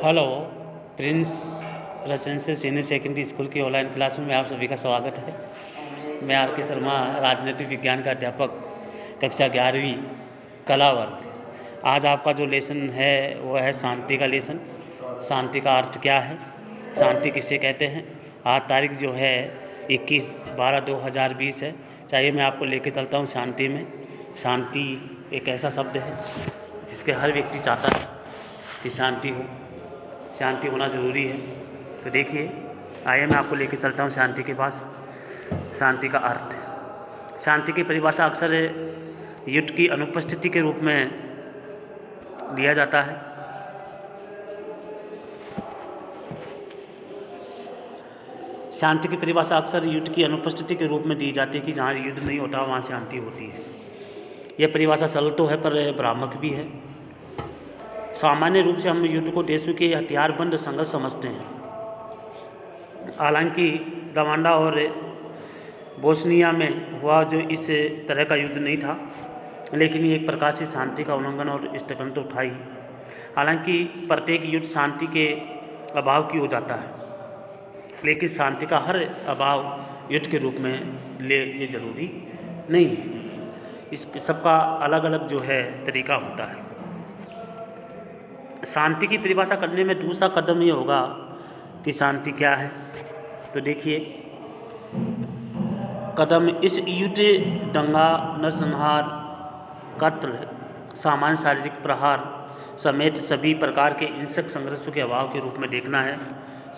Hello. Prince residential senior secondary school की online class में आप सभी का स्वागत है। मैं आर के शर्मा, राजनीतिक विज्ञान का अध्यापक, कक्षा 11वीं कला वर्ग। आज आपका जो लेसन है वो है शांति का लेसन। शांति का अर्थ क्या है, शांति किसे कहते हैं। आज तारीख जो है 21/12/2020 है। चाहिए मैं आपको लेके चलता हूँ शांति में। शांति एक ऐसा शब्द है जिसके हर व्यक्ति चाहता है कि शांति हो, शांति होना ज़रूरी है। तो देखिए, आइए मैं आपको लेके चलता हूँ शांति के पास। शांति का अर्थ, शांति की परिभाषा अक्सर युद्ध की अनुपस्थिति के रूप में दिया जाता है। शांति की परिभाषा अक्सर युद्ध की अनुपस्थिति के रूप में दी जाती है कि जहाँ युद्ध नहीं होता वहाँ शांति होती है। यह परिभाषा सरल तो है पर भ्रामक भी है। सामान्य रूप से हम युद्ध को देशों के हथियारबंद संघर्ष समझते हैं। हालांकि रवांडा और बोस्निया में हुआ जो इस तरह का युद्ध नहीं था, लेकिन ये एक प्रकार से शांति का उल्लंघन और स्थगन तो था ही। हालांकि प्रत्येक युद्ध शांति के अभाव की हो जाता है, लेकिन शांति का हर अभाव युद्ध के रूप में ये जरूरी नहीं है। इस सबका अलग अलग जो है तरीका होता है। शांति की परिभाषा करने में दूसरा कदम ये होगा कि शांति क्या है। तो देखिए, कदम इस युद्ध, दंगा, नरसंहार, कत्ल, सामान्य शारीरिक प्रहार समेत सभी प्रकार के हिंसक संघर्षों के अभाव के रूप में देखना है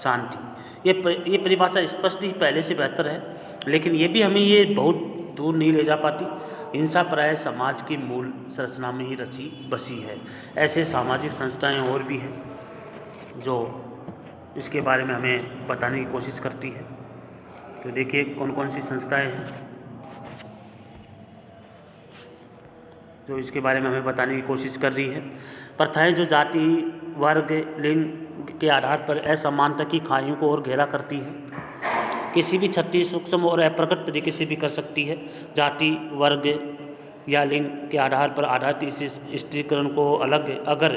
शांति। ये परिभाषा स्पष्ट ही पहले से बेहतर है, लेकिन ये भी हमें ये बहुत दूर नहीं ले जा पाती। हिंसा प्राय समाज की मूल संरचना में ही रची बसी है। ऐसे सामाजिक संस्थाएं और भी हैं जो इसके बारे में हमें बताने की कोशिश करती है। तो देखिए कौन कौन सी संस्थाएं हैं जो इसके बारे में हमें बताने की कोशिश कर रही है। प्रथाएं जो जाति, वर्ग, लिंग के आधार पर असमानता की खाइयों को और गहरा करती हैं। किसी भी क्षति सूक्ष्म और अप्रकट तरीके से भी कर सकती है। जाति, वर्ग या लिंग के आधार पर आधारित इस स्त्रीकरण को अलग अगर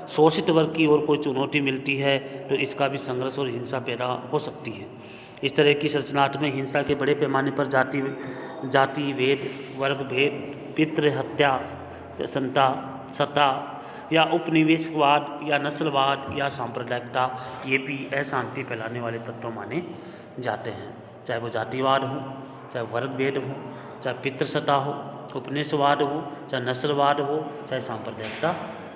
शोषित वर्ग की ओर कोई चुनौती मिलती है तो इसका भी संघर्ष और हिंसा पैदा हो सकती है। इस तरह की संरचनात्मक हिंसा के बड़े पैमाने पर जाति भेद, वर्ग भेद, पितृ हत्या, सत्ता या उपनिवेशवाद या नस्लवाद या सांप्रदायिकता, ये भी अशांति फैलाने वाले तत्व माने जाते हैं। चाहे वो जातिवाद हो, चाहे वर्ग भेद हो, चाहे पितृसत्ता हो, उपनिवेशवाद हो, चाहे नस्लवाद हो, चाहे सांप्रदायिकता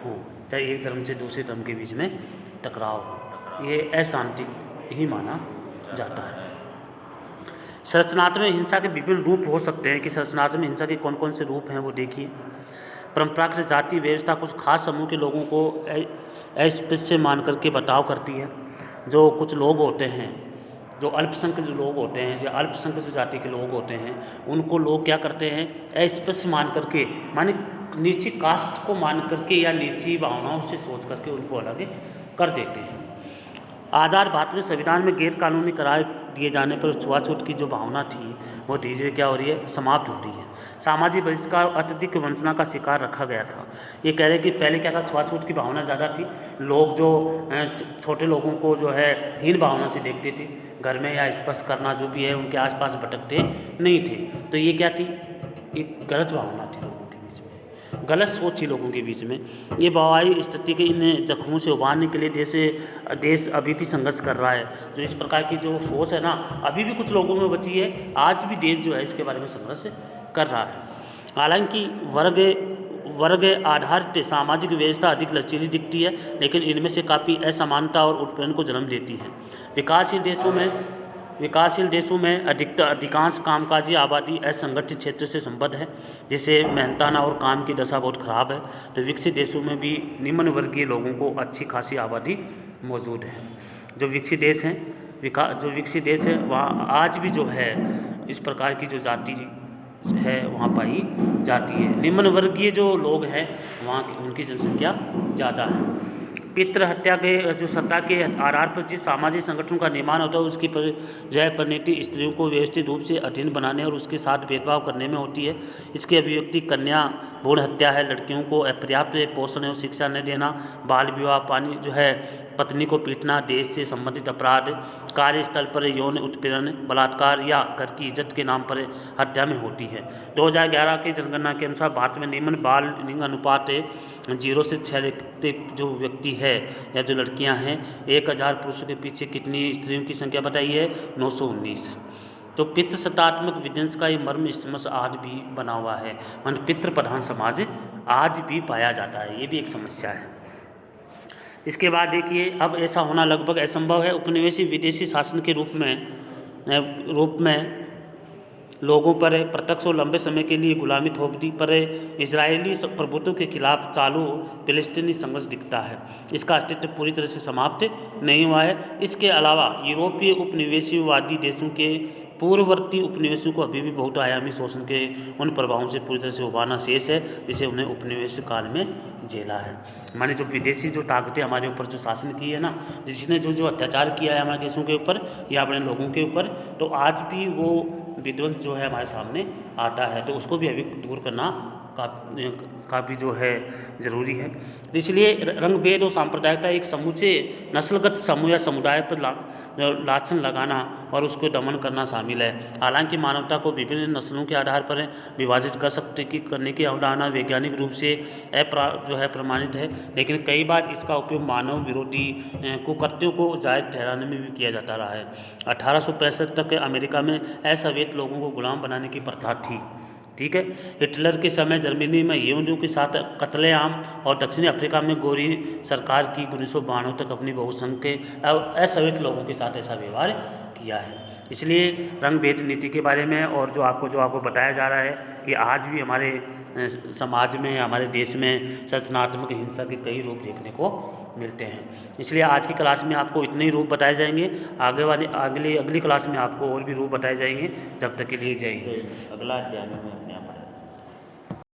हो, चाहे एक धर्म से दूसरे धर्म के बीच में टकराव हो, ये अशांति ही माना जाता है। संरचनात्मक हिंसा के विभिन्न रूप हो सकते हैं कि संरचनात्मक हिंसा के कौन कौन से रूप हैं वो देखिए। परंपरागत जाति व्यवस्था कुछ खास समूह के लोगों को अस्पृश्य मान करके बर्ताव करती है। जो कुछ लोग होते हैं, जो अल्पसंख्यक जो लोग होते हैं या अल्पसंख्यक जो जाति के लोग होते हैं, उनको लोग क्या करते हैं, अस्पृश्य मान करके, माने नीची कास्ट को मान करके या नीची भावनाओं से सोच करके उनको अलग कर देते हैं। आज़ाद भारत में संविधान में गैर कानूनी करार दिए जाने पर छुआछूत की जो भावना थी वो धीरे धीरे क्या हो रही है, समाप्त हो रही है। सामाजिक बहिष्कार और अत्यधिक वंचना का शिकार रखा गया था। ये कह रहे कि पहले क्या था, छुआछूत की भावना ज़्यादा थी। लोग जो छोटे लोगों को जो है हीन भावना से देखते थे, घर में या स्पर्श करना जो भी है उनके आसपास भटकते नहीं थे। तो ये क्या थी, एक गलत भावना थी लोगों के बीच में, गलत सोच थी लोगों के बीच में। ये वैवाहिक स्थिति के इन जख्मों से उबारने के लिए देश अभी भी संघर्ष कर रहा है। जो इस प्रकार की जो सोच है ना, अभी भी कुछ लोगों में बची है। आज भी देश जो है इसके बारे में संघर्ष कर रहा है। हालांकि वर्ग आधारित सामाजिक व्यवस्था अधिक लचीली दिखती है, लेकिन इनमें से काफ़ी असमानता और उत्पीड़न को जन्म देती है। विकासशील देशों में अधिकांश कामकाजी आबादी असंगठित क्षेत्र से संबद्ध है, जिससे मेहनताना और काम की दशा बहुत खराब है। तो विकसित देशों में भी निम्न वर्गीय लोगों को अच्छी खासी आबादी मौजूद है। जो विकसित देश है वहाँ आज भी जो है इस प्रकार की जो जाति है वहाँ पाई जाती है। निम्न वर्गीय जो लोग हैं वहाँ उनकी जनसंख्या ज़्यादा है। पितृ हत्या के जो सत्ता के आधार पर जिस सामाजिक संगठन का निर्माण होता है उसकी परिणति स्त्रियों को व्यवस्थित रूप से अधीन बनाने और उसके साथ भेदभाव करने में होती है। इसकी अभिव्यक्ति कन्या भ्रूण हत्या है, लड़कियों को अपर्याप्त पोषण और शिक्षा न देना, बाल विवाह, पानी जो है पत्नी को पीटना, देश से संबंधित अपराध, कार्यस्थल पर यौन उत्पीड़न, बलात्कार या घर की इज्जत के नाम पर हत्या में होती है। 2011 की जनगणना के अनुसार भारत में निम्न बाल लिंग अनुपात 0 से 6 जो व्यक्ति है या जो लड़कियां हैं, 1000 पुरुषों के पीछे कितनी स्त्रियों की संख्या बताई है? 919। तो पितृ सत्तात्मक विध्वंस का ये मर्म समस्या आज भी बना हुआ है, मान पितृ प्रधान समाज आज भी पाया जाता है, ये भी एक समस्या है। इसके बाद देखिए, अब ऐसा होना लगभग असंभव है। उपनिवेशी विदेशी शासन के रूप में लोगों पर प्रत्यक्ष और लंबे समय के लिए गुलामी थोप दी पर इजरायली प्रभुत्व के खिलाफ चालू फिलिस्तीनी संघर्ष दिखता है। इसका अस्तित्व पूरी तरह से समाप्त नहीं हुआ है। इसके अलावा यूरोपीय उपनिवेशवादी देशों के पूर्ववर्ती उपनिवेशों को अभी भी बहुआयामी शोषण के उन प्रभावों से पूरी तरह से उबारना शेष है जिसे उन्हें उपनिवेश काल में झेला है। माने जो विदेशी जो ताकतें हमारे ऊपर जो शासन की है ना, जिसने जो अत्याचार किया है हमारे देशों के ऊपर या अपने लोगों के ऊपर, तो आज भी वो विध्वंस जो है हमारे सामने आता है, तो उसको भी अभी दूर करना काफ़ी जो है ज़रूरी है। तो इसलिए रंग भेद और सांप्रदायिकता एक समूचे नस्लगत समूह या समुदाय पर लाछन लगाना और उसको दमन करना शामिल है। हालांकि मानवता को विभिन्न नस्लों के आधार पर विभाजित करने की अवधारणा वैज्ञानिक रूप से जो है प्रमाणित है, लेकिन कई बार इसका उपयोग मानव विरोधी कुकृत्यों को जायज़ ठहराने में भी किया जाता रहा है। 1865 तक अमेरिका में असंवैध लोगों को गुलाम बनाने की प्रथा थी। ठीक है, हिटलर के समय जर्मनी में यहूदियों के साथ कत्लेआम और दक्षिणी अफ्रीका में गोरी सरकार की 1992 तक अपनी बहुसंख्यक असंवैध लोगों के साथ ऐसा व्यवहार किया है। इसलिए रंग भेद नीति के बारे में और जो आपको बताया जा रहा है कि आज भी हमारे समाज में, हमारे देश में संरचनात्मक हिंसा के कई रूप देखने को मिलते हैं। इसलिए आज की क्लास में आपको इतने ही रूप बताए जाएंगे, अगली क्लास में आपको और भी रूप बताए जाएंगे। जब तक के लिए जय हिंद। अगला अध्याय में अपने यहाँ पढ़ेंगे।